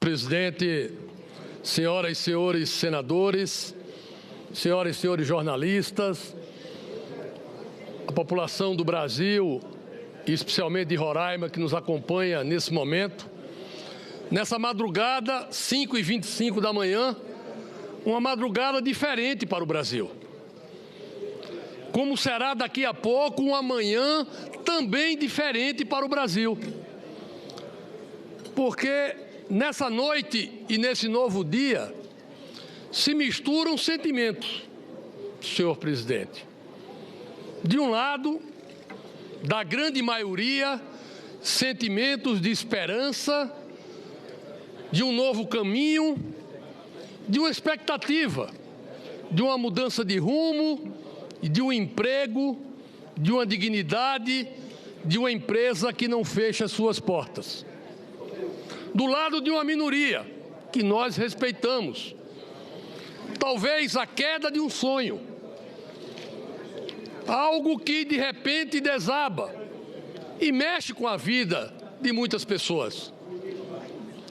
presidente, senhoras e senhores senadores, senhoras e senhores jornalistas, a população do Brasil, e especialmente de Roraima, que nos acompanha nesse momento. Nessa madrugada, 5h25 da manhã, uma madrugada diferente para o Brasil. Como será daqui a pouco uma manhã também diferente para o Brasil. Porque nessa noite e nesse novo dia se misturam sentimentos, senhor presidente. De um lado, da grande maioria, sentimentos de esperança, de um novo caminho, de uma expectativa, de uma mudança de rumo, de um emprego, de uma dignidade, de uma empresa que não fecha suas portas. Do lado de uma minoria, que nós respeitamos, talvez a queda de um sonho, algo que de repente desaba e mexe com a vida de muitas pessoas.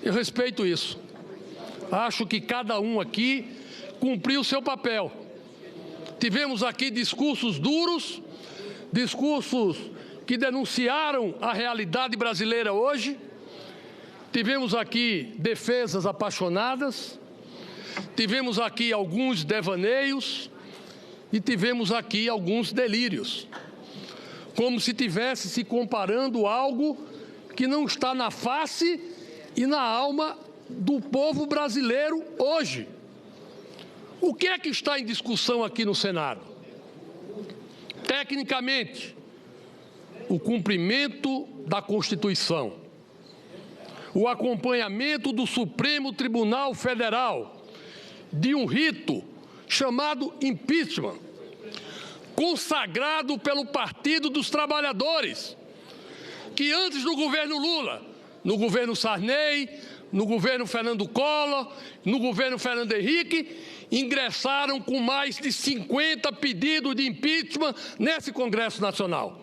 Eu respeito isso. Acho que cada um aqui cumpriu o seu papel. Tivemos aqui discursos duros, discursos que denunciaram a realidade brasileira hoje. Tivemos aqui defesas apaixonadas, tivemos aqui alguns devaneios e tivemos aqui alguns delírios, como se estivesse se comparando algo que não está na face e na alma do povo brasileiro hoje. O que é que está em discussão aqui no Senado? Tecnicamente, o cumprimento da Constituição, o acompanhamento do Supremo Tribunal Federal de um rito chamado impeachment, consagrado pelo Partido dos Trabalhadores, que antes do governo Lula, no governo Sarney, no governo Fernando Collor, no governo Fernando Henrique, ingressaram com mais de 50 pedidos de impeachment nesse Congresso Nacional.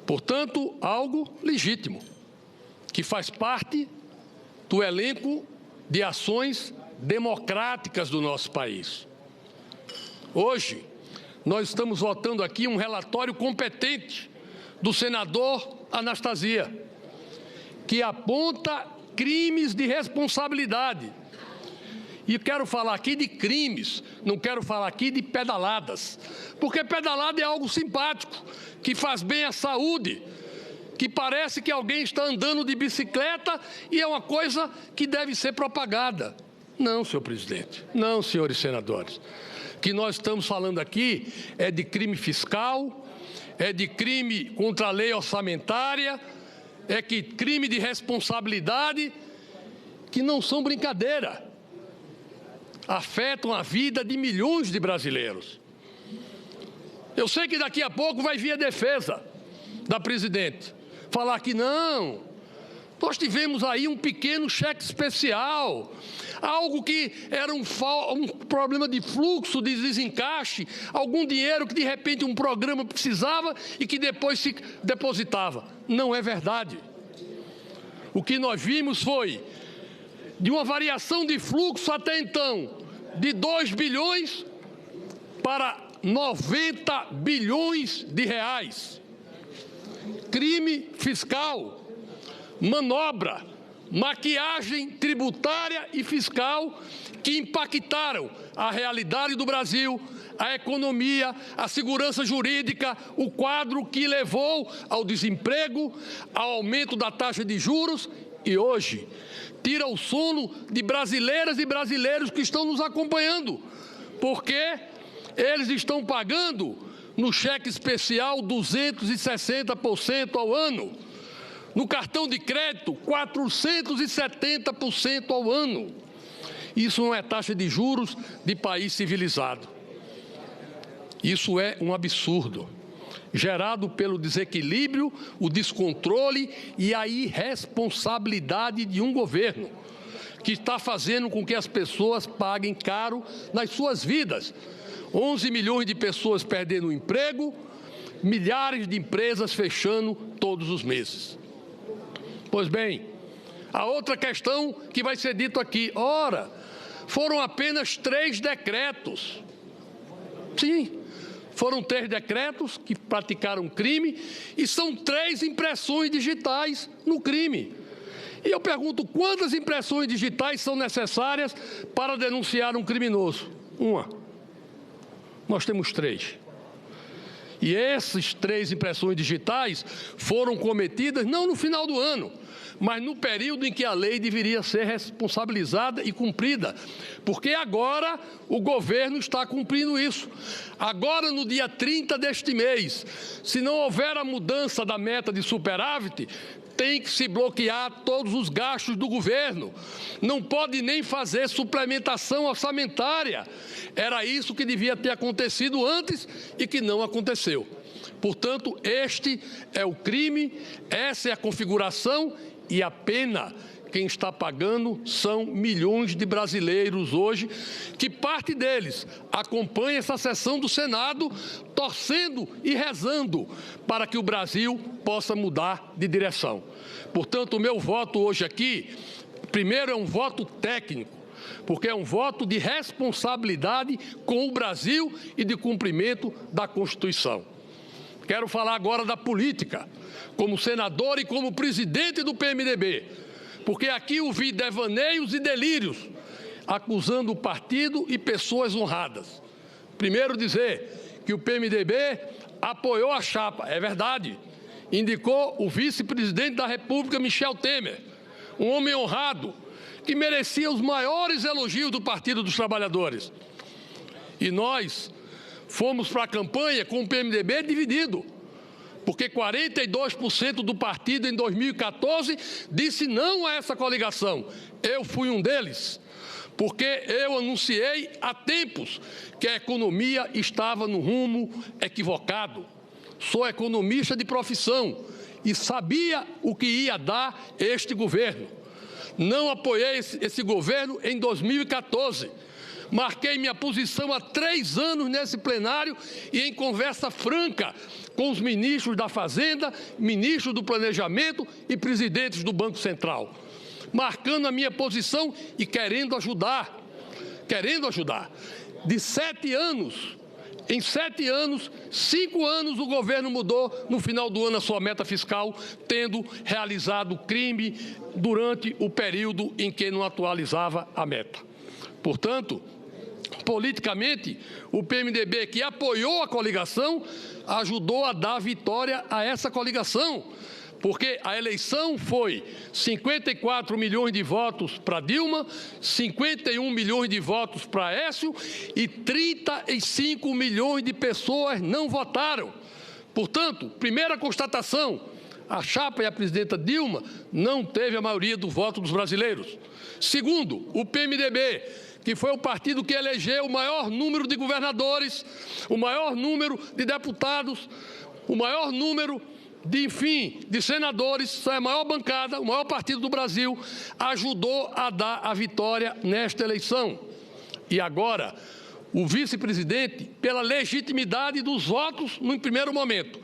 Portanto, algo legítimo, que faz parte do elenco de ações democráticas do nosso país. Hoje, nós estamos votando aqui um relatório competente do senador Anastasia, que aponta crimes de responsabilidade. E quero falar aqui de crimes, não quero falar aqui de pedaladas, porque pedalada é algo simpático, que faz bem à saúde, que parece que alguém está andando de bicicleta e é uma coisa que deve ser propagada. Não, senhor presidente, não, senhores senadores. O que nós estamos falando aqui é de crime fiscal, é de crime contra a lei orçamentária, é que crime de responsabilidade, que não são brincadeira. Afetam a vida de milhões de brasileiros. Eu sei que daqui a pouco vai vir a defesa da presidente, falar que não, nós tivemos aí um pequeno cheque especial, algo que era um problema de fluxo, de desencaixe, algum dinheiro que de repente um programa precisava e que depois se depositava. Não é verdade. O que nós vimos foi de uma variação de fluxo até então de 2 bilhões para 90 bilhões de reais. Crime fiscal, manobra, maquiagem tributária e fiscal que impactaram a realidade do Brasil, a economia, a segurança jurídica, o quadro que levou ao desemprego, ao aumento da taxa de juros e hoje tira o sono de brasileiras e brasileiros que estão nos acompanhando, porque eles estão pagando no cheque especial 260% ao ano, no cartão de crédito 470% ao ano. Isso não é taxa de juros de país civilizado. Isso é um absurdo, gerado pelo desequilíbrio, o descontrole e a irresponsabilidade de um governo que está fazendo com que as pessoas paguem caro nas suas vidas. 11 milhões de pessoas perdendo o emprego, milhares de empresas fechando todos os meses. Pois bem, A outra questão que vai ser dito aqui, ora, foram apenas 3 decretos. Sim, foram 3 decretos que praticaram crime e são 3 impressões digitais no crime. E eu pergunto, quantas impressões digitais são necessárias para denunciar um criminoso? 1. Nós temos 3. E essas 3 impressões digitais foram cometidas não no final do ano, mas no período em que a lei deveria ser responsabilizada e cumprida. Porque agora o governo está cumprindo isso. Agora, no dia 30 deste mês, se não houver a mudança da meta de superávit, tem que se bloquear todos os gastos do governo. Não pode nem fazer suplementação orçamentária. Era isso que devia ter acontecido antes e que não aconteceu. Portanto, este é o crime, essa é a configuração e a pena. Quem está pagando são milhões de brasileiros hoje, que parte deles acompanha essa sessão do Senado, torcendo e rezando para que o Brasil possa mudar de direção. Portanto, o meu voto hoje aqui, primeiro é um voto técnico, porque é um voto de responsabilidade com o Brasil e de cumprimento da Constituição. Quero falar agora da política, como senador e como presidente do PMDB, porque aqui ouvi devaneios e delírios, acusando o partido e pessoas honradas. Primeiro dizer que o PMDB apoiou a chapa, é verdade. Indicou o vice-presidente da República, Michel Temer, um homem honrado, que merecia os maiores elogios do Partido dos Trabalhadores. E nós fomos para a campanha com o PMDB dividido, porque 42% do partido em 2014 disse não a essa coligação. Eu fui um deles, porque eu anunciei há tempos que a economia estava no rumo equivocado. Sou economista de profissão e sabia o que ia dar este governo. Não apoiei esse governo em 2014. Marquei minha posição há 3 anos nesse plenário e em conversa franca com os ministros da Fazenda, ministros do Planejamento e presidentes do Banco Central. Marcando a minha posição e querendo ajudar. De 7 anos, em 7 anos, 5 anos o governo mudou no final do ano a sua meta fiscal, tendo realizado crime durante o período em que não atualizava a meta. Portanto, politicamente, o PMDB, que apoiou a coligação, ajudou a dar vitória a essa coligação, porque a eleição foi 54 milhões de votos para Dilma, 51 milhões de votos para Aécio e 35 milhões de pessoas não votaram. Portanto, primeira constatação, a chapa e a presidenta Dilma não teve a maioria do voto dos brasileiros. Segundo, o PMDB, que foi o partido que elegeu o maior número de governadores, o maior número de deputados, o maior número de senadores, a maior bancada, o maior partido do Brasil, ajudou a dar a vitória nesta eleição. E agora, o vice-presidente, pela legitimidade dos votos no primeiro momento,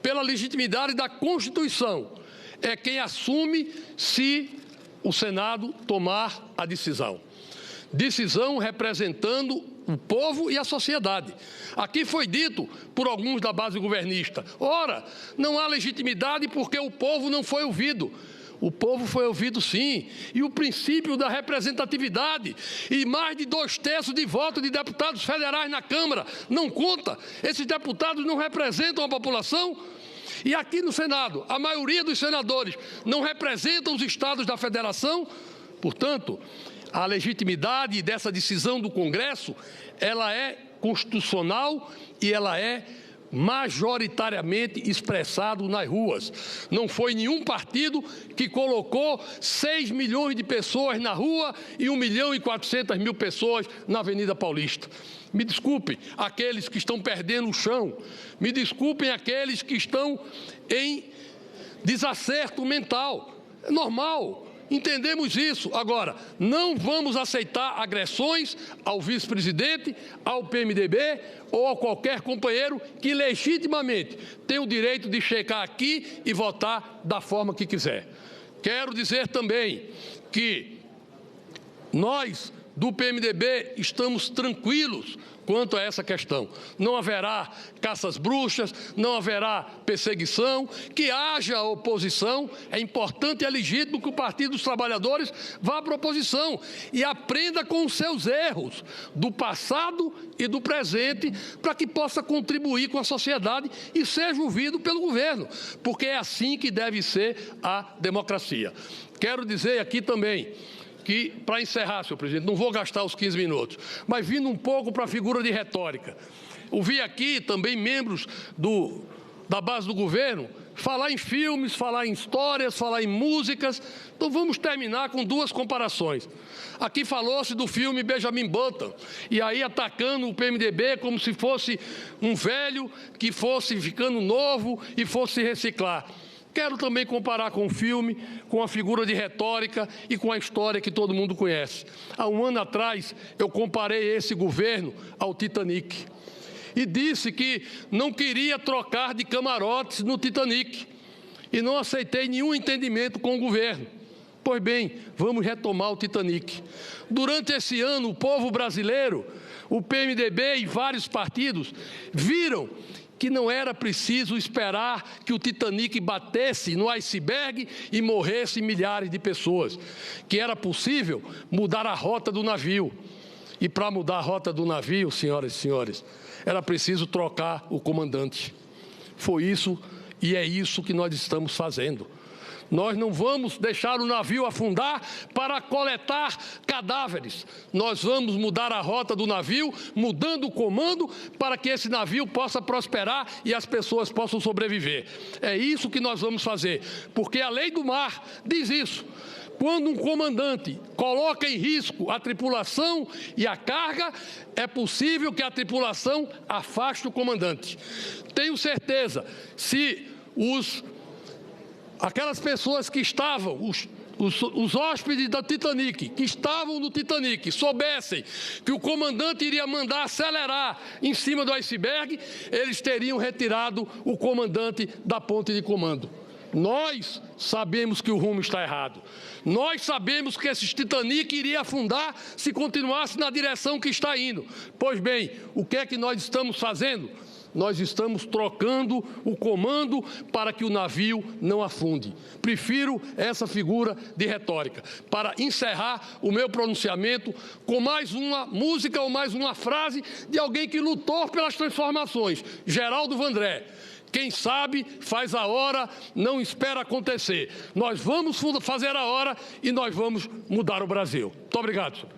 pela legitimidade da Constituição, é quem assume se o Senado tomar a decisão. Decisão representando o povo e a sociedade. Aqui foi dito por alguns da base governista, ora, não há legitimidade porque o povo não foi ouvido. O povo foi ouvido sim, e o princípio da representatividade e mais de 2/3 de voto de deputados federais na Câmara não conta. Esses deputados não representam a população. E aqui no Senado, a maioria dos senadores não representam os estados da federação. Portanto, a legitimidade dessa decisão do Congresso, ela é constitucional e ela é majoritariamente expressado nas ruas. Não foi nenhum partido que colocou 6 milhões de pessoas na rua e 1.400.000 pessoas na Avenida Paulista. Me desculpem aqueles que estão perdendo o chão, me desculpem aqueles que estão em desacerto mental. É normal. Entendemos isso. Agora, não vamos aceitar agressões ao vice-presidente, ao PMDB ou a qualquer companheiro que legitimamente tem o direito de chegar aqui e votar da forma que quiser. Quero dizer também que nós, do PMDB, estamos tranquilos quanto a essa questão. Não haverá caças bruxas, não haverá perseguição, que haja oposição. É importante e é legítimo que o Partido dos Trabalhadores vá para a oposição e aprenda com os seus erros do passado e do presente, para que possa contribuir com a sociedade e seja ouvido pelo governo, porque é assim que deve ser a democracia. Quero dizer aqui também que, para encerrar, senhor presidente, não vou gastar os 15 minutos, mas vindo um pouco para a figura de retórica. Ouvi aqui também membros da base do governo falar em filmes, falar em histórias, falar em músicas. Então vamos terminar com duas comparações. Aqui falou-se do filme Benjamin Button, e aí atacando o PMDB como se fosse um velho que fosse ficando novo e fosse se reciclar. Quero também comparar com o filme, com a figura de retórica e com a história que todo mundo conhece. Há um ano atrás, eu comparei esse governo ao Titanic e disse que não queria trocar de camarotes no Titanic e não aceitei nenhum entendimento com o governo. Pois bem, vamos retomar o Titanic. Durante esse ano, o povo brasileiro, o PMDB e vários partidos viram que não era preciso esperar que o Titanic batesse no iceberg e morresse milhares de pessoas, que era possível mudar a rota do navio. E para mudar a rota do navio, senhoras e senhores, era preciso trocar o comandante. Foi isso e é isso que nós estamos fazendo. Nós não vamos deixar o navio afundar para coletar cadáveres. Nós vamos mudar a rota do navio, mudando o comando para que esse navio possa prosperar e as pessoas possam sobreviver. É isso que nós vamos fazer, porque a lei do mar diz isso. Quando um comandante coloca em risco a tripulação e a carga, é possível que a tripulação afaste o comandante. Tenho certeza, se aquelas pessoas que estavam, os hóspedes da Titanic, que estavam no Titanic, soubessem que o comandante iria mandar acelerar em cima do iceberg, eles teriam retirado o comandante da ponte de comando. Nós sabemos que o rumo está errado. Nós sabemos que esse Titanic iria afundar se continuasse na direção que está indo. Pois bem, o que é que nós estamos fazendo? Nós estamos trocando o comando para que o navio não afunde. Prefiro essa figura de retórica. Para encerrar o meu pronunciamento com mais uma música ou mais uma frase de alguém que lutou pelas transformações, Geraldo Vandré. Quem sabe faz a hora, não espera acontecer. Nós vamos fazer a hora e nós vamos mudar o Brasil. Muito obrigado, senhor.